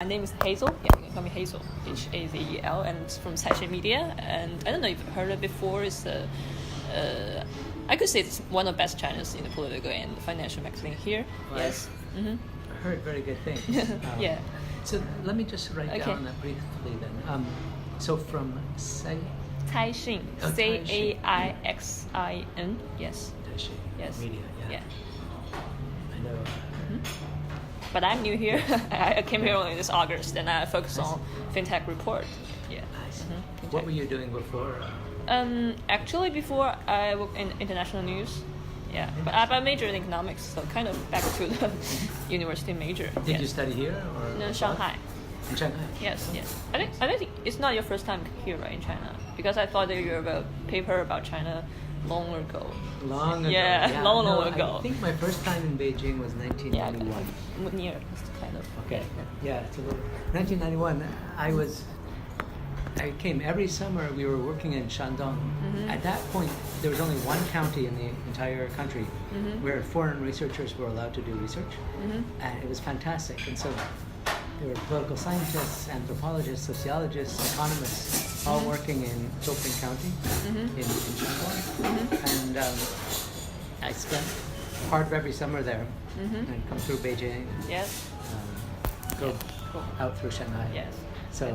My name is Hazel. Yeah, you can call me Hazel. Hazel, and it's from Caixin Media. And I don't know if you've heard it before. It's I could say it's one of the best channels in the political and financial magazine here. Well, yes. Mm-hmm. I heard very good things. Yeah. So let me just write down that briefly then. So from Caixin, Caixin. Yes. Caixin Yes. Media. Yeah. I know. But I'm new here. I came here only this August, and I focus on FinTech report. Yeah. I see. What were you doing before? Actually, before I worked in international news. Yeah, but I majored in economics, so kind of back to the university major. Did you study here or? No, Shanghai. In Shanghai. Yes. I think it's not your first time here, right, in China? Because I thought that you wrote a paper about China long ago. Long ago. Yeah, long ago. I think my first time in Beijing was 1991. Yeah, near, kind of. Okay. Yeah, it's a little. 1991. I came every summer. We were working in Shandong. Mm-hmm. At that point, there was only one county in the entire country where foreign researchers were allowed to do research, and it was fantastic. And so there were political scientists, anthropologists, sociologists, economists, all working in Zhouping County in Shandong. And I spent part of every summer there and come through Beijing. Yes. Go out through Shanghai. Yes. So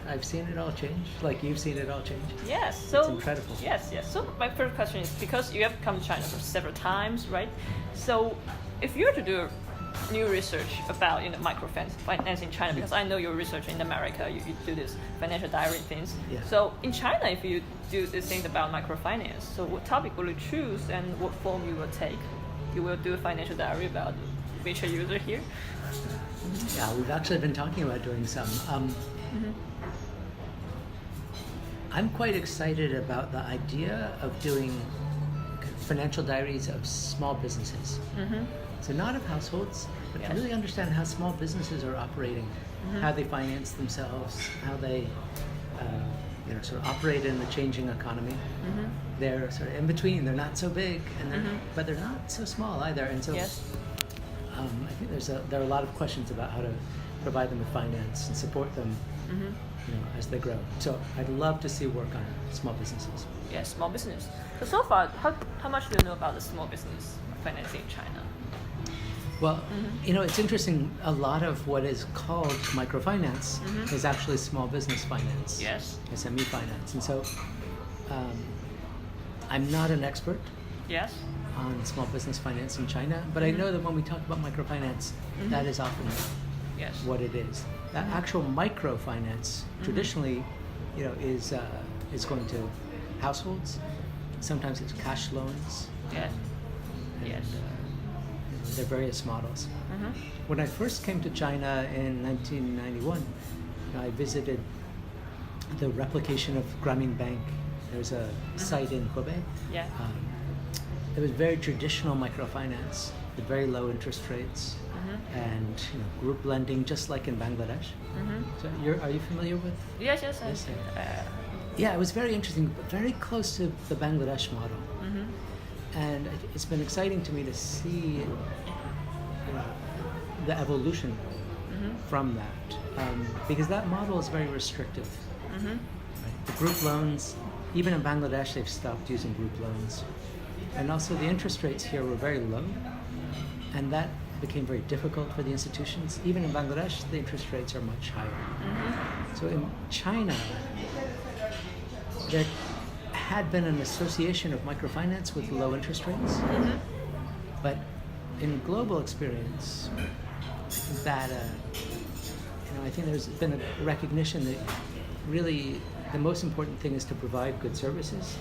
I've seen it all change, like you've seen it all change. Yes. So it's incredible. Yes. So my first question is, because you have come to China for several times, right? So if you were to do new research about microfinance in China, because I know you're researching in America, you do this financial diary things. Yeah. So in China, if you do these things about microfinance, so what topic will you choose and what form you will take? You will do a financial diary about which user here? Yeah, we've actually been talking about doing some. I'm quite excited about the idea of doing financial diaries of small businesses. So not of households, but to really understand how small businesses are operating, how they finance themselves, how they sort of operate in the changing economy. They're sort of in between. They're not so big, but they're not so small either. And so I think there are a lot of questions about how to provide them with finance and support them as they grow. So I'd love to see work on small businesses. Yeah, small business. So far, how much do you know about the small business financing in China? Well, it's interesting. A lot of what is called microfinance is actually small business finance. Yes. SME finance. And so I'm not an expert. Yes. On small business finance in China, but I know that when we talk about microfinance, that is often what it is. That actual microfinance traditionally, is going to households. Sometimes it's cash loans. Yes. Yes. There are various models. When I first came to China in 1991, I visited the replication of Grameen Bank. There's a site in Hebei. Yeah. It was very traditional microfinance with very low interest rates and group lending, just like in Bangladesh. So are you familiar with? Yes. Yeah, it was very interesting, but very close to the Bangladesh model. And it's been exciting to me to see the evolution from that, because that model is very restrictive. Right? The group loans, even in Bangladesh, they've stopped using group loans. And also the interest rates here were very low, and that became very difficult for the institutions. Even in Bangladesh, the interest rates are much higher. So in China, there had been an association of microfinance with low interest rates, but in global experience, that I think there's been a recognition that really the most important thing is to provide good services.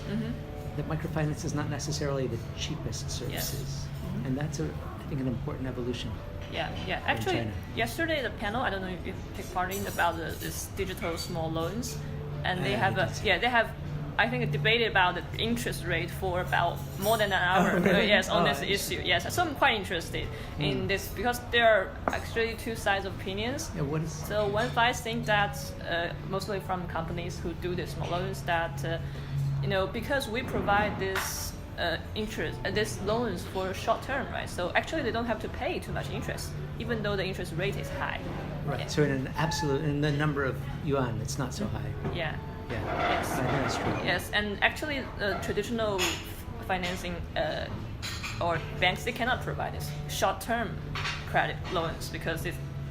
That microfinance is not necessarily the cheapest services, and that's I think an important evolution. Yeah. Actually, yesterday the panel, I don't know if you took part in, about this digital small loans, and they have I think a debate about the interest rate for about more than an hour. Really? On this issue. Yes, so I'm quite interested in this because there are actually two sides of opinions. Yeah, what is? So one side think that mostly from companies who do the small loans that. Because we provide this this loans for short term, right? So actually they don't have to pay too much interest, even though the interest rate is high. Right. So in the number of yuan, it's not so high. Yeah. Yeah. Yes. That's true. Yes, and actually, traditional financing or banks, they cannot provide this short-term credit loans because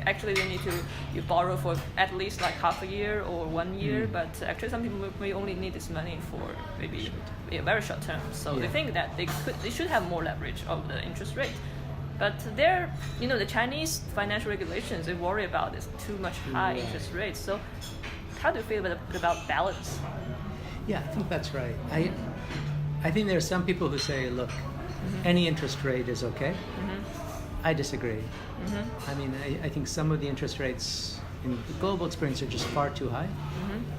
actually they need to you borrow for at least like half a year or 1 year. But actually, some people may only need this money for maybe a very short term. So they think that they should have more leverage of the interest rate. But the Chinese financial regulations, they worry about this too much high interest rates. So how do you feel about balance? Yeah, I think that's right. I think there are some people who say, look, any interest rate is okay. I disagree. I mean, I think some of the interest rates in the global experience are just far too high.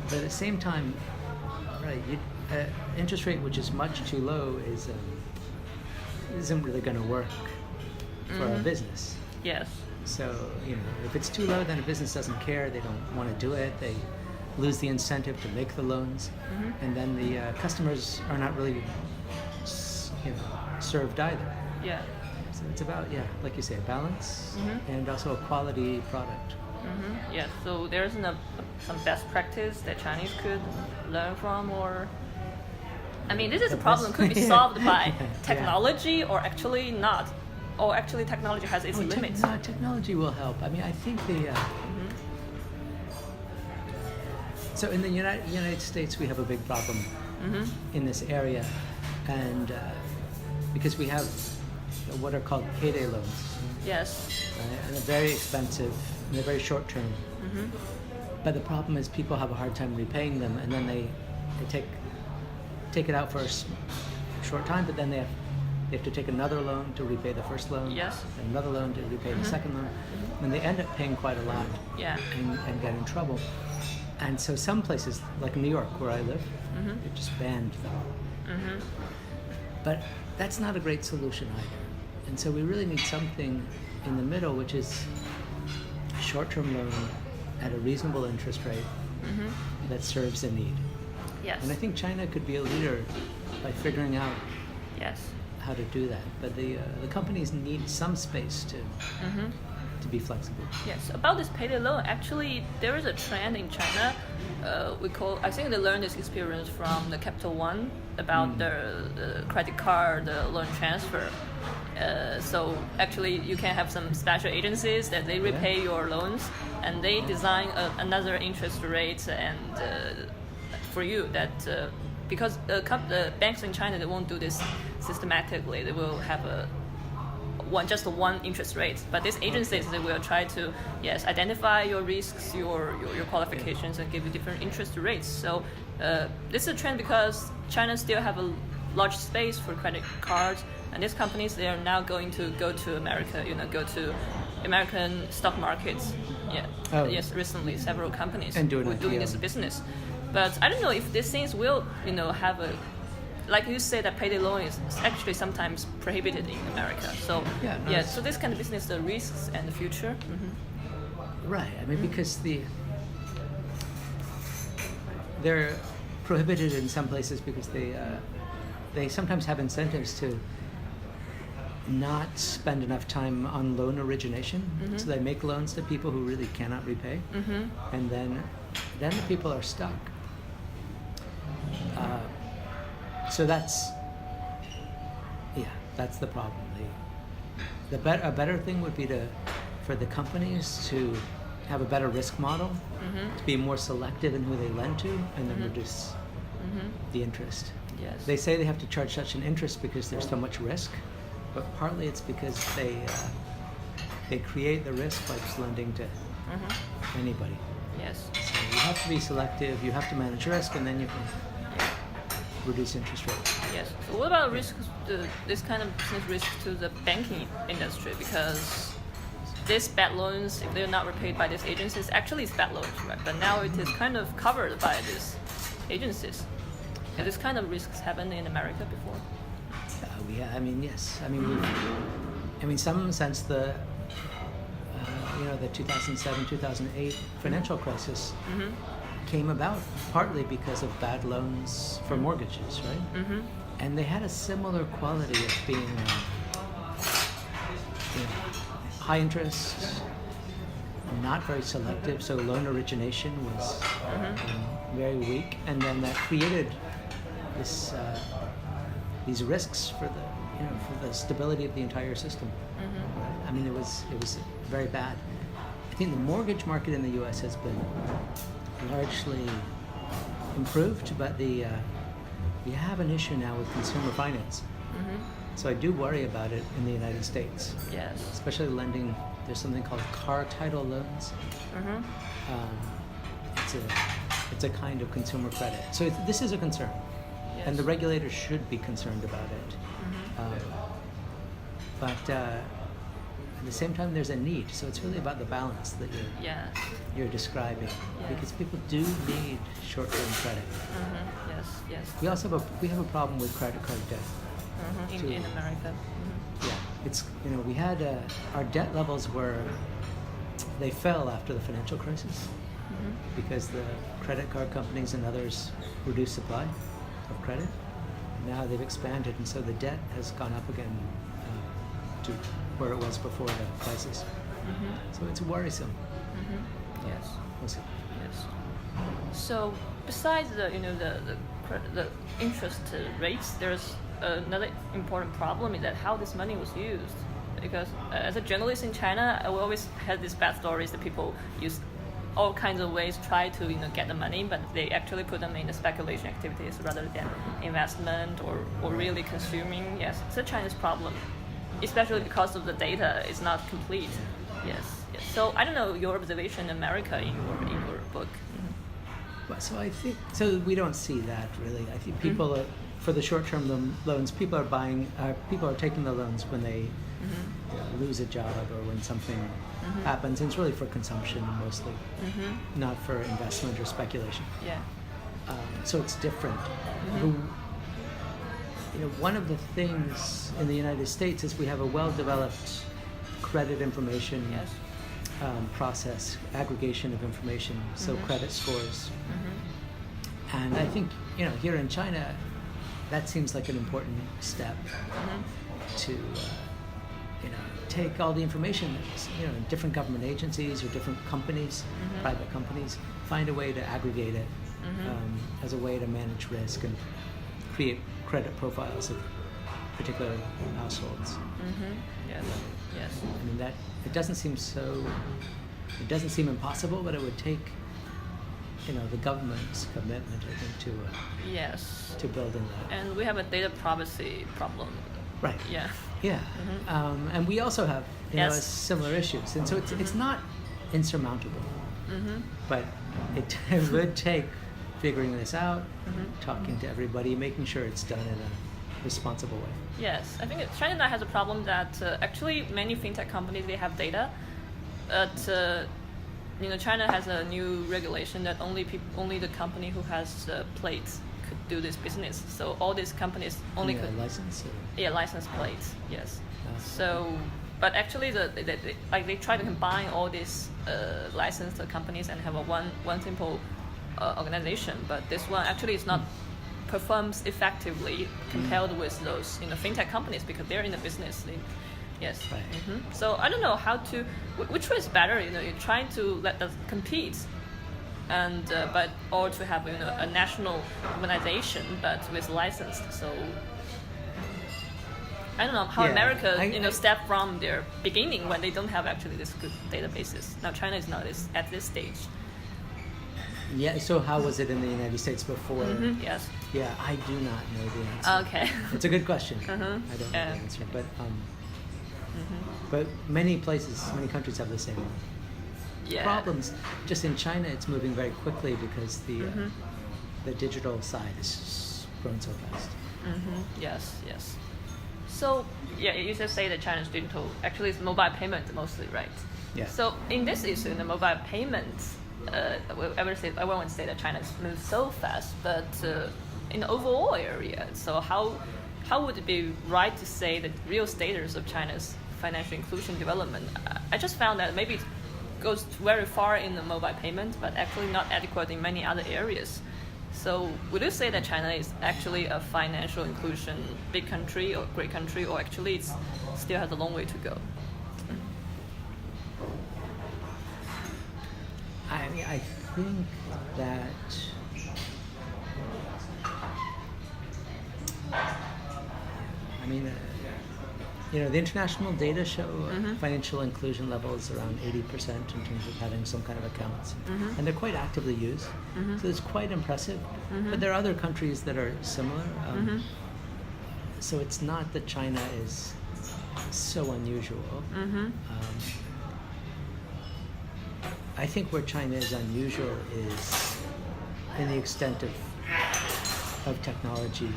But at the same time, right, interest rate which is much too low isn't really going to work for a business. Yes. So, if it's too low, then a business doesn't care. They don't want to do it. They lose the incentive to make the loans. And then the customers are not really, served either. Yeah. So it's about, like you say, a balance and also a quality product. Yeah, so there's some best practice that Chinese could learn from, or I mean, this is a problem could be solved by technology or actually not, or actually technology has its limits. Technology will help. I mean, I think so in the United States we have a big problem in this area, and because we have what are called payday loans. Yes. And they're very expensive, and they're very short term. But the problem is people have a hard time repaying them, and then they take it out for a short time, but then they have to take another loan to repay the first loan. Yes. And another loan to repay the second loan. And they end up paying quite a lot. Yeah. And get in trouble. And so some places, like New York, where I live, they just banned them. But that's not a great solution either. And so we really need something in the middle, which is a short-term loan at a reasonable interest rate that serves a need. Yes. And I think China could be a leader by figuring out Yes. how to do that. But the companies need some space to be flexible. Yes, about this payday loan, actually there is a trend in China. I think they learned this experience from the Capital One about the credit card loan transfer. So actually you can have some special agencies that they repay your loans, and they design another interest rate and for you that because the banks in China, they won't do this systematically. They will have just one interest rate, but these agencies they will try to identify your risks, your qualifications, and give you different interest rates. So this is a trend because China still have a large space for credit cards, and these companies, they are now going to go to America, go to American stock markets. Yes, recently several companies were doing this business, but I don't know if these things will have a, like you say, that payday loan is actually sometimes prohibited in America. So so this kind of business, the risks and the future. Right. I mean, because they're prohibited in some places because they sometimes have incentives to not spend enough time on loan origination. So they make loans to people who really cannot repay, and then the people are stuck. So that's the problem. A better thing would be for the companies to have a better risk model, to be more selective in who they lend to, and then reduce the interest. Yes. They say they have to charge such an interest because there's so much risk, but partly it's because they create the risk by just lending to anybody. Yes. So you have to be selective, you have to manage risk, and then you can reduce interest rates. Yes. So what about risks, this kind of business risk to the banking industry? Because these bad loans, if they're not repaid by these agencies, actually it's bad loans, right? But now it is kind of covered by these agencies. And this kind of risks happened in America before. I mean, yes. I mean, in some sense, the 2007, 2008 financial crisis came about partly because of bad loans for mortgages, right? And they had a similar quality of being high interest, not very selective, so loan origination was very weak, and then that created this these risks for the stability of the entire system. I mean, it was very bad. I think the mortgage market in the U.S. has been largely improved, but we have an issue now with consumer finance. So I do worry about it in the United States. Yes. Especially lending. There's something called car title loans. It's a kind of consumer credit. So this is a concern, and the regulators should be concerned about it. But at the same time, there's a need. So it's really about the balance that you're describing, because people do need short-term credit. Yes. We have a problem with credit card debt. In America. Yeah, it's we had our debt levels they fell after the financial crisis because the credit card companies and others reduced supply of credit. Now they've expanded, and so the debt has gone up again to where it was before the crisis. So it's worrisome. Yes. We'll see. Yes. So besides the interest rates, there's another important problem is that how this money was used. Because as a journalist in China, I always had these bad stories that people use all kinds of ways to try to get the money, but they actually put them in the speculation activities rather than investment or really consuming. Yes, it's a Chinese problem, especially because of the data is not complete. Yes. So I don't know your observation in America in your book. So I think we don't see that really. I think people are, for the short-term loans, people are taking the loans when they lose a job or when something happens. And it's really for consumption mostly, not for investment or speculation. Yeah. So it's different. One of the things in the United States is we have a well-developed credit information process, aggregation of information, so credit scores. And I think, here in China, that seems like an important step to, take all the information, different government agencies or different companies, private companies, find a way to aggregate it as a way to manage risk and create credit profiles of particular households. Yes. I mean, it doesn't seem impossible, but it would take the government's commitment, I think, to building that. And we have a data privacy problem. Right. Yeah. Yeah. And we also have similar issues, and so it's not insurmountable, but it would take figuring this out, talking to everybody, making sure it's done in a responsible way. Yes, I think China has a problem that actually many fintech companies, they have data, but China has a new regulation that only the company who has plates could do this business. So all these companies only could license. License plates. Yes. So, but actually they try to combine all these licensed companies and have a one simple organization. But this one actually is not performs effectively compared with those fintech companies because they're in the business. Yes. Right. So I don't know which way is better. You're trying to let us compete, and or to have a national organization but with licensed. So I don't know how America step from their beginning when they don't have actually this good databases. Now China is not at this stage. Yeah. So how was it in the United States before? Yes. Yeah, I do not know the answer. Okay. It's a good question. I don't know the answer, but. But many countries have the same problems. Just in China, it's moving very quickly because the digital side is growing so fast. Yes. So you just say that China's digital actually is mobile payment mostly, right? Yeah. So in this issue, in the mobile payments, everyone would say that China's moved so fast, but in the overall area, so how would it be right to say the real status of China's financial inclusion development? I just found that maybe it goes very far in the mobile payment, but actually not adequate in many other areas. So would you say that China is actually a financial inclusion big country or great country, or actually it still has a long way to go? I think that the international data show financial inclusion levels around 80% in terms of having some kind of accounts, and they're quite actively used. So it's quite impressive. But there are other countries that are similar. So it's not that China is so unusual. I think where China is unusual is in the extent of technology.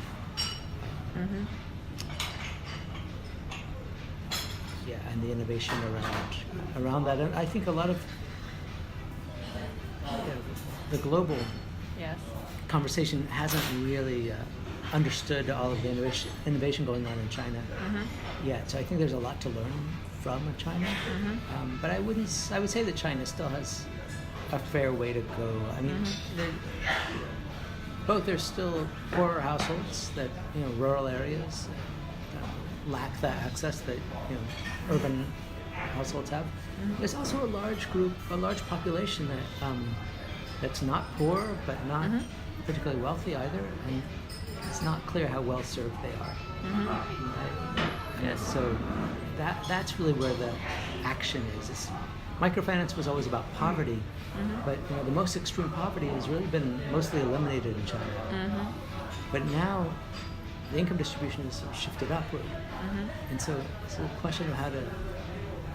Yeah, and the innovation around that. And I think a lot of the global conversation hasn't really understood all of the innovation going on in China yet. So I think there's a lot to learn from China. But I would say that China still has a fair way to go. I mean, there's still poorer households that rural areas lack the access that urban households have. There's also a large population that that's not poor but not particularly wealthy either, and it's not clear how well served they are. So that's really where the action is. Microfinance was always about poverty, but the most extreme poverty has really been mostly eliminated in China. But now the income distribution has sort of shifted upward, and so it's a question of how to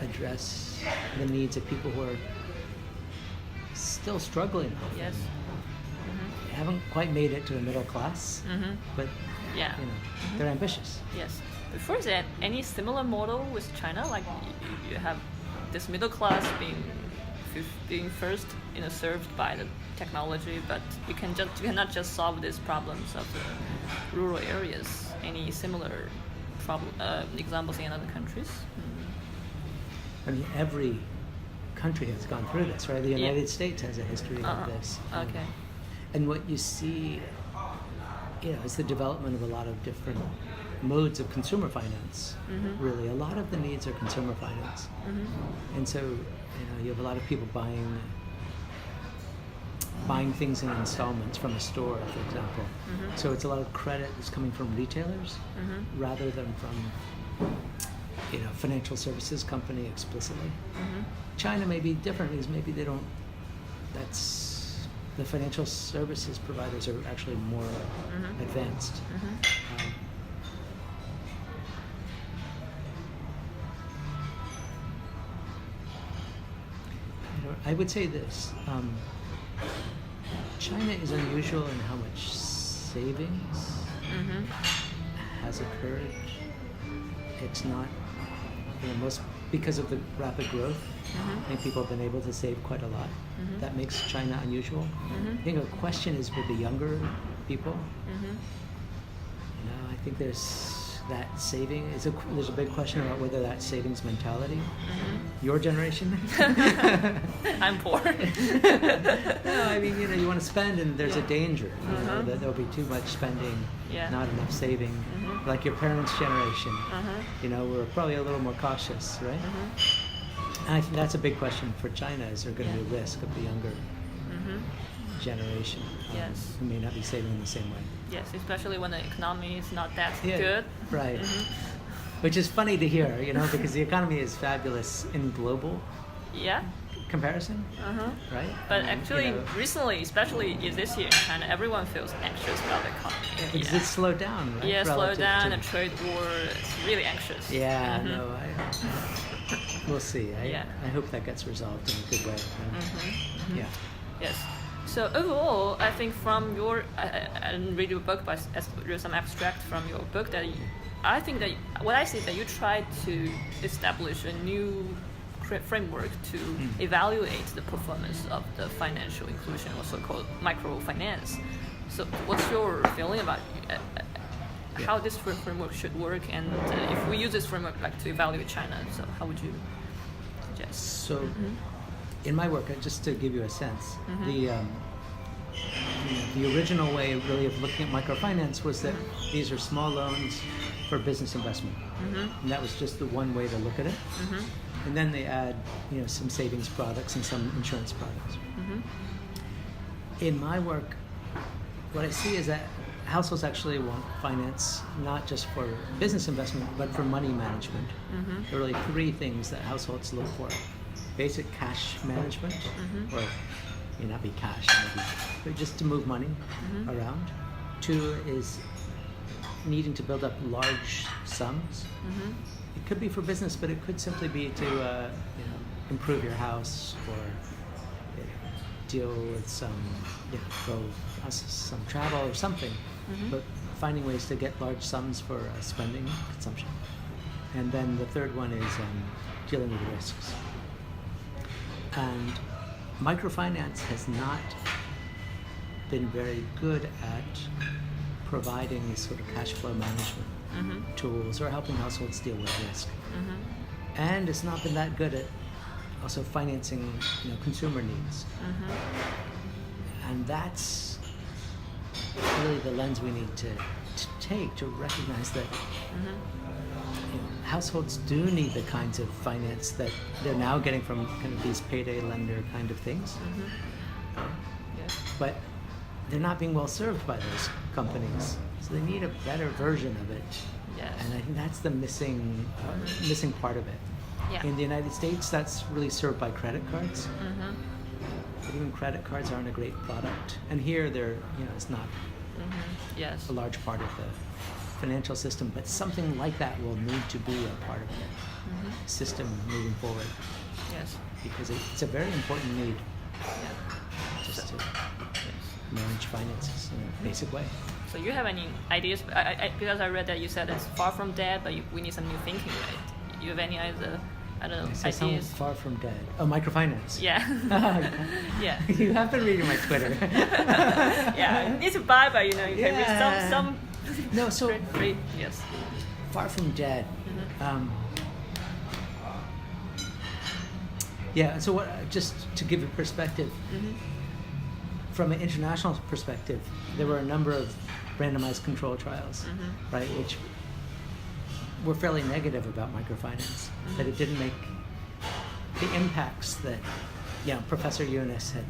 address the needs of people who are still struggling. Yes. They haven't quite made it to the middle class, but they're ambitious. Yes. Before that, any similar model with China? Like you have this middle class being first, served by the technology, but you cannot just solve these problems of the rural areas. Any similar examples in other countries? I mean, every country has gone through this, right? The United States has a history of this. Okay. And what you see, is the development of a lot of different modes of consumer finance. Really, a lot of the needs are consumer finance, and so you have a lot of people buying things in installments from a store, for example. So it's a lot of credit that's coming from retailers rather than from financial services company explicitly. China may be different because maybe they don't. The financial services providers are actually more advanced. I would say this. China is unusual in how much savings has occurred. It's not, most because of the rapid growth. I think people have been able to save quite a lot. That makes China unusual. I think a question is with the younger people. I think there's that saving. There's a big question about whether that savings mentality. Your generation. I'm poor. No, I mean you want to spend, and there's a danger that there'll be too much spending, not enough saving. Like your parents' generation, we're probably a little more cautious, right? And I think that's a big question for China. Is there going to be a risk of the younger generation who may not be saving in the same way? Yes, especially when the economy is not that good. Right. Which is funny to hear, because the economy is fabulous in global comparison, right? But actually, recently, especially this year in China, everyone feels anxious about the economy. Because it's slowed down, right? Yeah, slowed down, and trade war, it's really anxious. Yeah, no, we'll see. I hope that gets resolved in a good way. Yeah. Yes. So overall, I think from I didn't read your book, but read some abstract from your book I think that what I see is that you try to establish a new framework to evaluate the performance of the financial inclusion, or so-called microfinance. So what's your feeling about how this framework should work, and if we use this framework to evaluate China, so how would you suggest? So in my work, just to give you a sense, the original way really of looking at microfinance was that these are small loans for business investment, and that was just the one way to look at it. And then they add some savings products and some insurance products. In my work, what I see is that households actually want finance not just for business investment, but for money management. There are really three things that households look for: basic cash management, or may not be cash, maybe, but just to move money around. Two is needing to build up large sums. It could be for business, but it could simply be to improve your house or deal with some travel or something. But finding ways to get large sums for spending, consumption. And then the third one is dealing with risks. And microfinance has not been very good at providing these sort of cash flow management tools or helping households deal with risk. And it's not been that good at also financing consumer needs. And that's really the lens we need to take to recognize that households do need the kinds of finance that they're now getting from kind of these payday lender kind of things. But they're not being well served by those companies, so they need a better version of it. And I think that's the missing part of it. In the United States, that's really served by credit cards. But even credit cards aren't a great product, and here they're it's not a large part of the financial system, but something like that will need to be a part of the system moving forward. Because it's a very important need. Just to manage finances in a basic way. So you have any ideas? Because I read that you said it's far from dead, but we need some new thinking, right? You have any idea? I don't know. Ideas? Far from dead. Oh, microfinance. Yeah. You have been reading my Twitter. I need to buy, but you can read some. No, so yes. Far from dead. So what? Just to give you perspective. From an international perspective, there were a number of randomized control trials, right, which were fairly negative about microfinance, that it didn't make the impacts that Professor Yunus had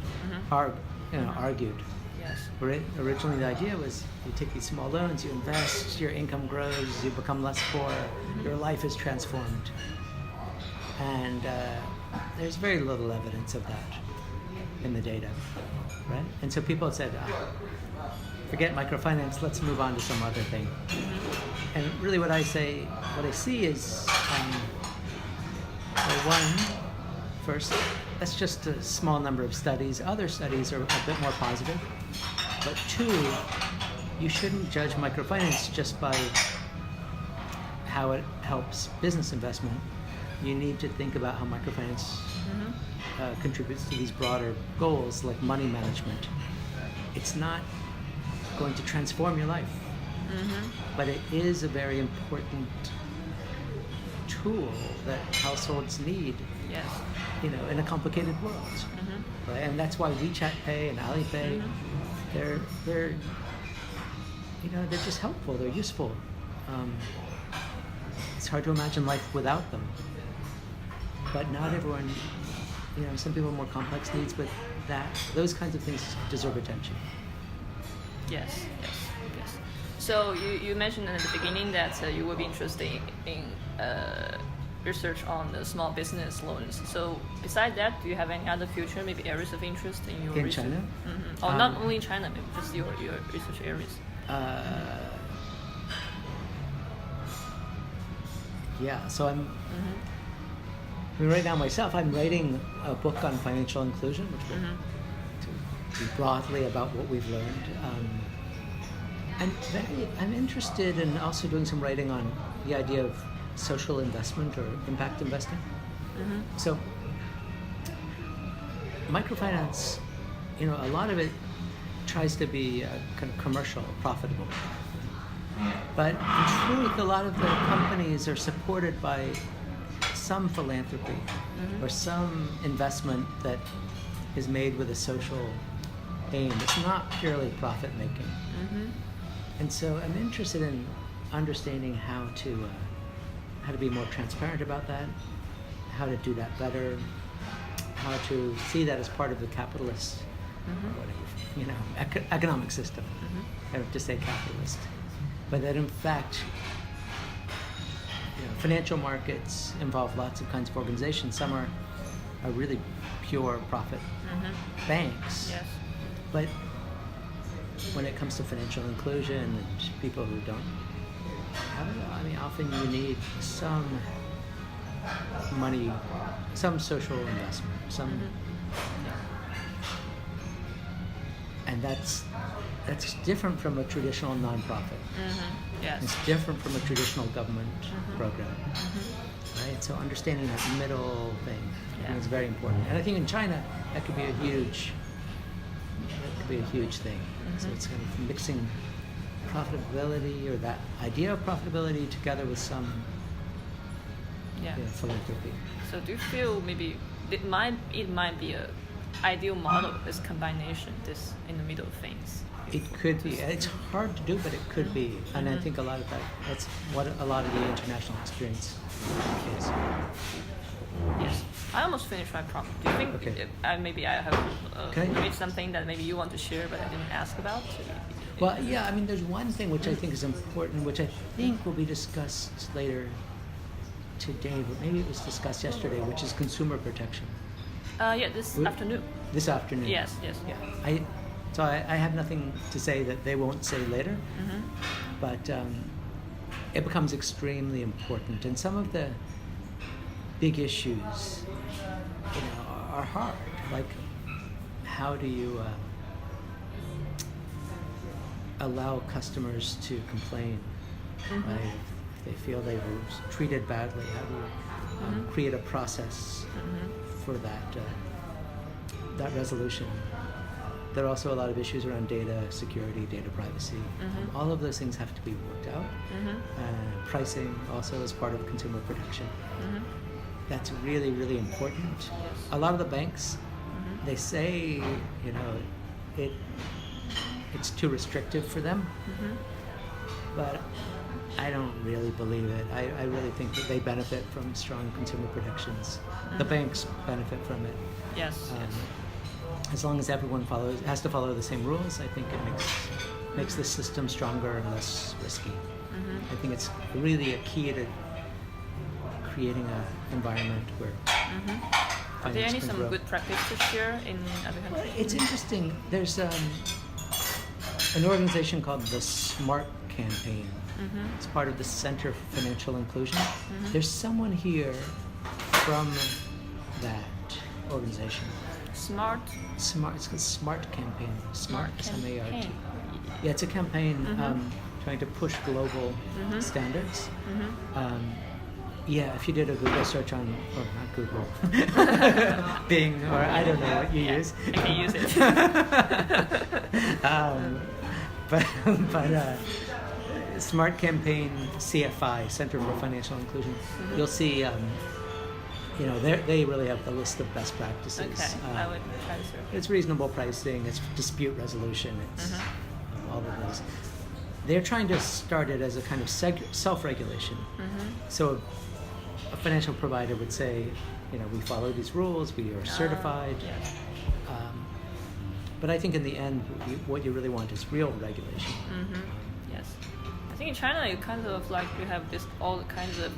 argued. Originally the idea was you take these small loans, you invest, your income grows, you become less poor, your life is transformed. And there's very little evidence of that in the data. Right? And so people said, forget microfinance, let's move on to some other thing. And really what I see is, first, that's just a small number of studies. Other studies are a bit more positive. But two, you shouldn't judge microfinance just by how it helps business investment. You need to think about how microfinance contributes to these broader goals like money management. It's not going to transform your life, but it is a very important tool that households need in a complicated world. Right? And that's why WeChat Pay and Alipay, they're just helpful, they're useful. It's hard to imagine life without them. But not everyone, some people have more complex needs, but those kinds of things deserve attention. Yes. So you mentioned at the beginning that you would be interested in research on the small business loans. So besides that, do you have any other future, maybe areas of interest in your research? China? Or not only in China, maybe just your research areas. So right now myself, I'm writing a book on financial inclusion, which will to broadly about what we've learned. I'm interested in also doing some writing on the idea of social investment or impact investing. So microfinance, a lot of it tries to be kind of commercial, profitable. But in truth, a lot of the companies are supported by some philanthropy or some investment that is made with a social aim. It's not purely profit making. And so I'm interested in understanding how to be more transparent about that, how to do that better, how to see that as part of the capitalist, economic system. I have to say capitalist, but that in fact, financial markets involve lots of kinds of organizations. Some are really pure profit banks, Yes. but when it comes to financial inclusion and people who don't have it, I mean, often you need some money, some social investment, and that's different from a traditional nonprofit. Yes. It's different from a traditional government program, right? So understanding that middle thing, I think is very important. And I think in China that could be a huge thing. So it's kind of mixing profitability, or that idea of profitability, together with some philanthropy. So do you feel maybe it might be a ideal model, this combination, this in the middle things? It could be. It's hard to do, but it could be. And I think a lot of that's what a lot of the international experience is. Yes. I almost finished my prompt. Do you think maybe I have read something that maybe you want to share but I didn't ask about? Well, yeah, I mean, there's one thing which I think is important, which I think will be discussed later today, but maybe it was discussed yesterday, which is consumer protection. This afternoon. This afternoon. Yes. Yeah. So I have nothing to say that they won't say later, but it becomes extremely important. And some of the big issues, are hard. Like, how do you allow customers to complain, right? If they feel they were treated badly, how do you create a process for that resolution? There are also a lot of issues around data security, data privacy. All of those things have to be worked out. Pricing also is part of consumer protection. That's really, really important. Yes. A lot of the banks, they say, it's too restrictive for them, but I don't really believe it. I really think that they benefit from strong consumer protections. The banks benefit from it. Yes. As long as everyone has to follow the same rules, I think it makes the system stronger and less risky. I think it's really a key to creating an environment where Are there any can some grow. good practice to share in other countries? It's interesting. There's an organization called the SMART Campaign. It's part of the Center for Financial Inclusion. There's someone here from that organization. Smart. It's called SMART Campaign. SMART, S-M-A-R-T. Campaign. Yeah, it's a campaign trying to push global standards. If you did a Google search on, or not Google, Bing, or I don't know what you use. I can use it. but Smart Campaign CFI, Center for Financial Inclusion. You'll see, they really have the list of best practices. Okay, I would try to search. It's reasonable pricing, it's dispute resolution, it's all of those. They're trying to start it as a kind of self-regulation. So a financial provider would say, we follow these rules, we are certified. Yes. But I think in the end, what you really want is real regulation. Yes. I think in China, you kind of you have all kinds of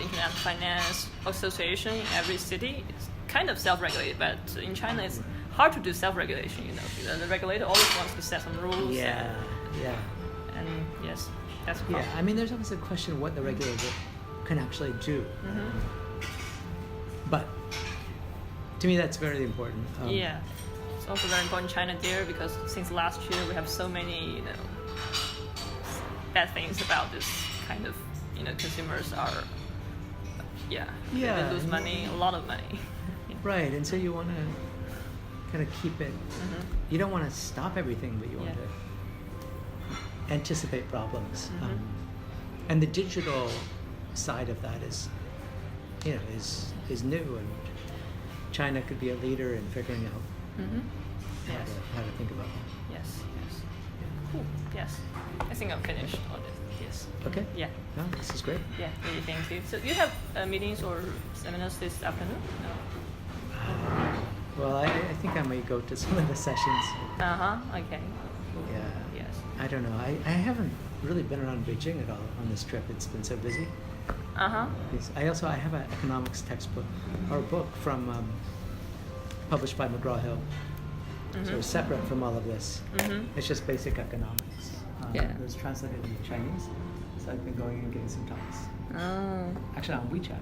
Internet Finance Association in every city. It's kind of self-regulated, but in China it's hard to do self-regulation. The regulator always wants to set some rules. Yeah. And yes, that's a problem. Yeah, I mean, there's always a question of what the regulator can actually do. But to me, that's very important. It's also very important in China there because since last year we have so many, bad things about this kind of, consumers are, they lose money, a lot of money. Right, and so you want to kind of keep it. You don't want to stop everything, but you want to anticipate problems. And the digital side of that is new, and China could be a leader in figuring out how to think about that. Yes. Cool. Yes. I think I'm finished on this. Yes. Okay. Yeah. No, this is great. Yeah. Really, thank you. So, do you have meetings or seminars this afternoon? No. Well, I think I may go to some of the sessions. Okay. Yeah. Yes. I don't know. I haven't really been around Beijing at all on this trip. It's been so busy. I have an economics textbook or book from published by McGraw-Hill. So it's separate from all of this. It's just basic economics. Yeah. It was translated into Chinese, so I've been going and giving some talks. Oh. Actually, on WeChat.